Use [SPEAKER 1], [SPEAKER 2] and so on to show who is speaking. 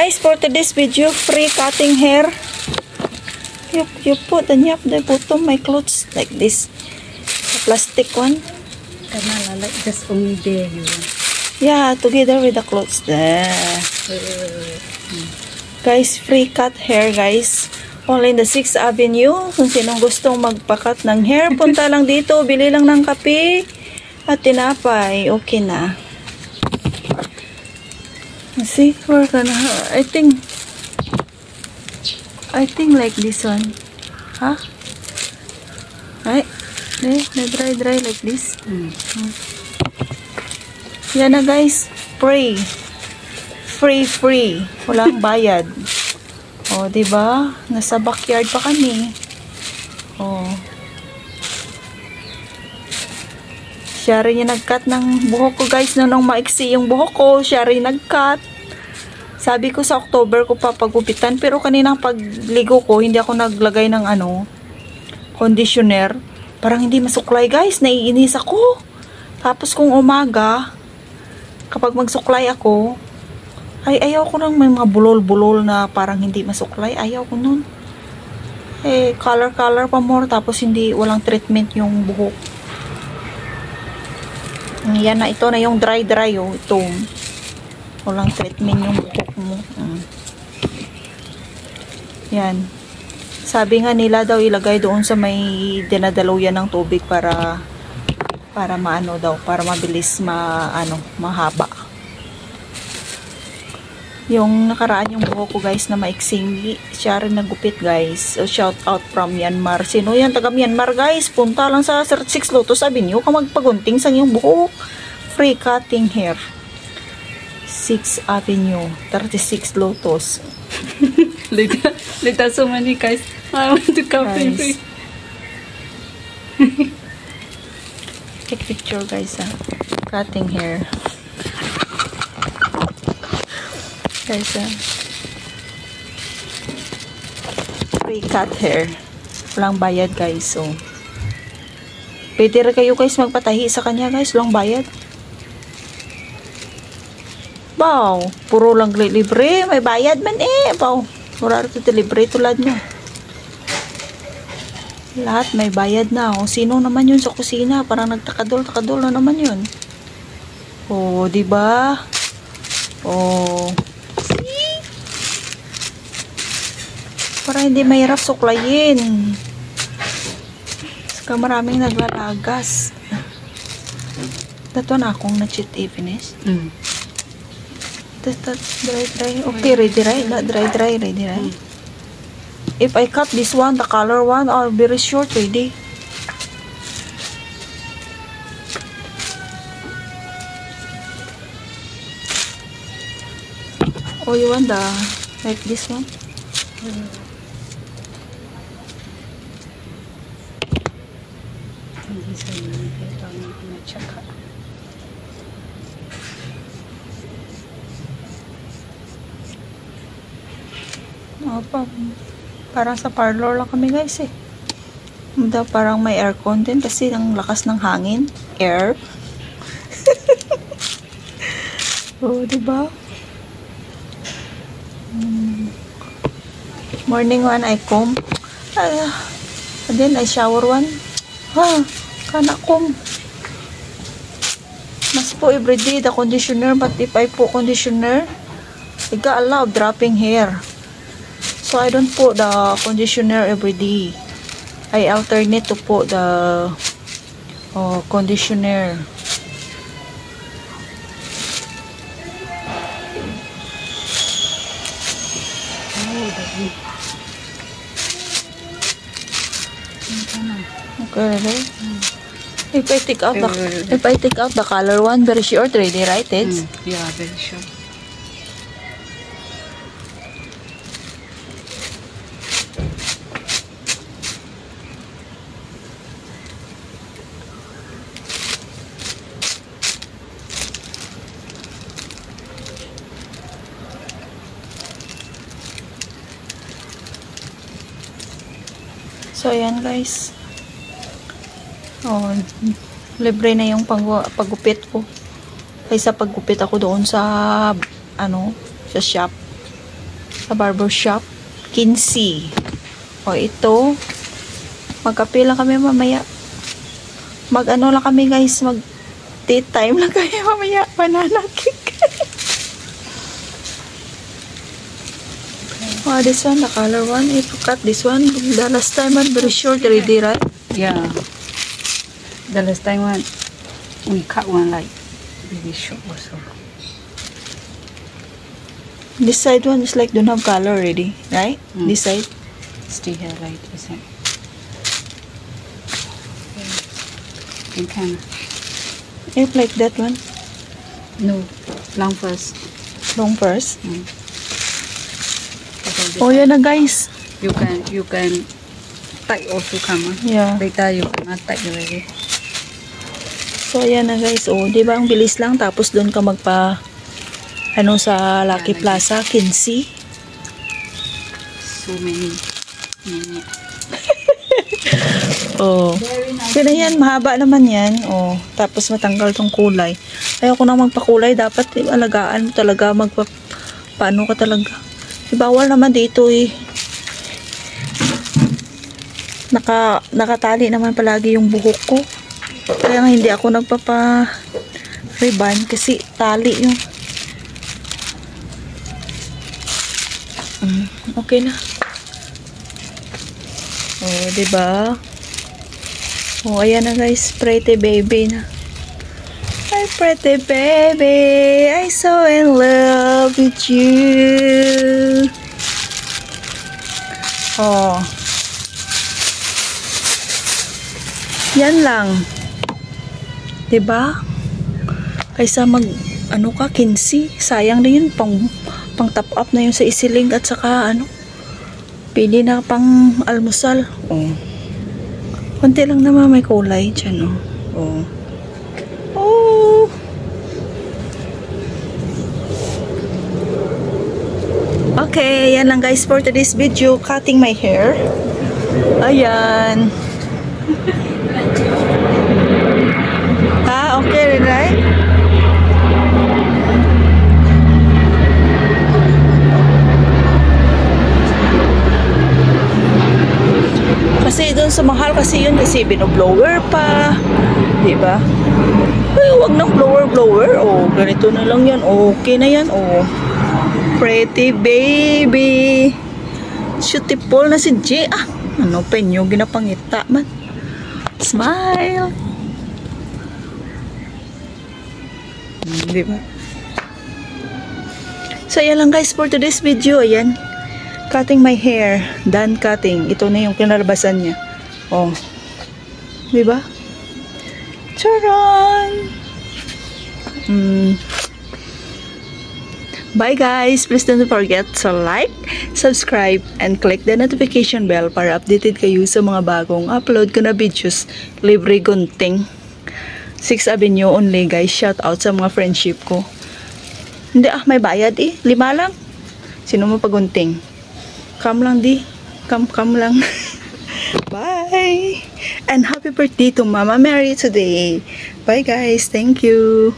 [SPEAKER 1] guys, for today's video, free cutting hair. You put the bottom my clothes like this. The plastic one.
[SPEAKER 2] Like just only there you want.
[SPEAKER 1] Yeah, together with the clothes there. Guys, free cut hair guys. Only in the 6th Avenue. Kung sinong gustong magpakat ng hair, punta lang dito. Bili lang ng kape at tinapay. Okay na. See, we're gonna. I think like this one. Huh? Right? Dry like this. Yan na guys. Free. Walang bayad. Oh, diba? Nasa backyard pa kami. Oh. Siya rin yung nag-cut ng buhok ko guys. Nung maiksi yung buhok ko, siya rin nag-cut. Sabi ko sa October ko papagupitan. Pero kanina pagligo ko, hindi ako naglagay ng conditioner. Parang hindi masuklay guys. Naiinis ako. Tapos kung umaga, kapag magsuklay ako, ayaw ko nang may mga bulol-bulol na parang hindi masuklay. Ayaw ko nun. Color pa more. Tapos walang treatment yung buhok. Yan na, ito na yung dry oh. Ito. Walang treatment yung buhok mo. Yan. Sabi nga nila daw ilagay doon sa may dinadaluyan ng tubig para maano daw, para mabilis mahaba. Yung nakaraan yung buhok ko guys na maiksing, siya rin nagupit guys. So, shout out from Myanmar. Sino yan? Taga Myanmar guys. Punta lang sa 6 Lotus Avenue kung magpagunting sa yung buhok. Free cutting hair. 6 Avenue. 36 Lotus.
[SPEAKER 2] Later so many guys. I want to come free.
[SPEAKER 1] Take picture guys cutting hair. Guys, free cut hair. Walang bayad guys. So, pwede rin kayo guys magpatahi sa kanya guys. Walang bayad. Wow, puro lang libre. May bayad man Wow, puro ito libre tulad nyo. Lahat may bayad na. Sino naman yun sa kusina? Parang nagtakadol na naman yun. Oh, diba? Oh, para hindi mahirap suklayin. Saka maraming naglalagas. Dato na akong na-cheat finish. Dry. Okay, ready right? Dry, ready right? If I cut this one, the color one, or very short, ready. Oh, you want like this one? Parang sa parlor lang kami guys parang may aircon din kasi ang lakas ng hangin. Air. Oh, diba? Morning one I comb. And then I shower one. Kana comb. Mas po everyday the conditioner, but if I put conditioner, I got a lot of dropping hair. So I don't put the conditioner every day. I alternate to put the conditioner. Okay, right? If I take out the color one, very short already, right?
[SPEAKER 2] Yeah, very short.
[SPEAKER 1] So, ayan guys. Oh, libre na yung paggupit ko. Kaysa paggupit ako doon sa, sa shop. sa barbershop. 15. O ito, magkape lang kami mamaya. Mag-ano lang kami guys, mag-tea time lang kami mamaya. Banana cake. Oh, this one, the color one. If you cut this one, the last time one, very short already, right?
[SPEAKER 2] Yeah. The last time we cut one like really short also.
[SPEAKER 1] This side one is like don't have color already, right? This side.
[SPEAKER 2] Still here like this one. You can.
[SPEAKER 1] If like that one.
[SPEAKER 2] No. Long first.
[SPEAKER 1] Long first.
[SPEAKER 2] Okay,
[SPEAKER 1] Oh, yan na guys.
[SPEAKER 2] you can tight also come.
[SPEAKER 1] Yeah.
[SPEAKER 2] Later you cannot tight already.
[SPEAKER 1] So, ayan na guys. Oh, di ba ang bilis lang. Tapos doon ka magpa, ano sa Lucky Plaza, 15.
[SPEAKER 2] So many minutes.
[SPEAKER 1] Oh. Pero yan, mahaba naman yan. Oh, tapos matanggal tong kulay. Ayoko na magpakulay. Dapat alagaan mo talaga. Paano ka talaga. Bawal naman dito eh. Nakatali naman palagi yung buhok ko. Kaya nga hindi ako nagpapa-ribbon kasi tali yun. Okay na. Oh, diba? Oh, ayan na guys. Pretty baby na. Hi, pretty baby. I'm so in love with you. Oh. Yan lang. Diba? Kaysa ano ka, 15. Sayang din yun. Pang top up na yun sa isiling at saka pili na pang almusal. Oh. Konti lang naman may kulay dyan, oh. Oh. Oh. Okay, yan lang guys for today's video. Cutting my hair. Ayan. Okay, right? Kasi doon sa mahal kasi yun kasi binoblower pa. Diba? Ay, wag nang blower. Oh, ganito na lang yan. Okay na yan. Oh. Pretty baby. Beautiful na si J. Ano pa nyo? Ginapangita man. Smile. Diba? So, ayan lang guys for today's video. Ayan. Cutting my hair. Done cutting. Ito na yung kinalabasan niya. Oh. Diba? Charan! Bye guys! Please don't forget to like, subscribe, and click the notification bell para updated kayo sa mga bagong upload ko na videos. Libre gunting. 6th Avenue only guys. Shout out sa mga friendship ko. Hindi may bayad eh. 5 lang. Sino mo pagunting? Come lang di. Come lang. Bye! And happy birthday to Mama Mary today. Bye guys. Thank you.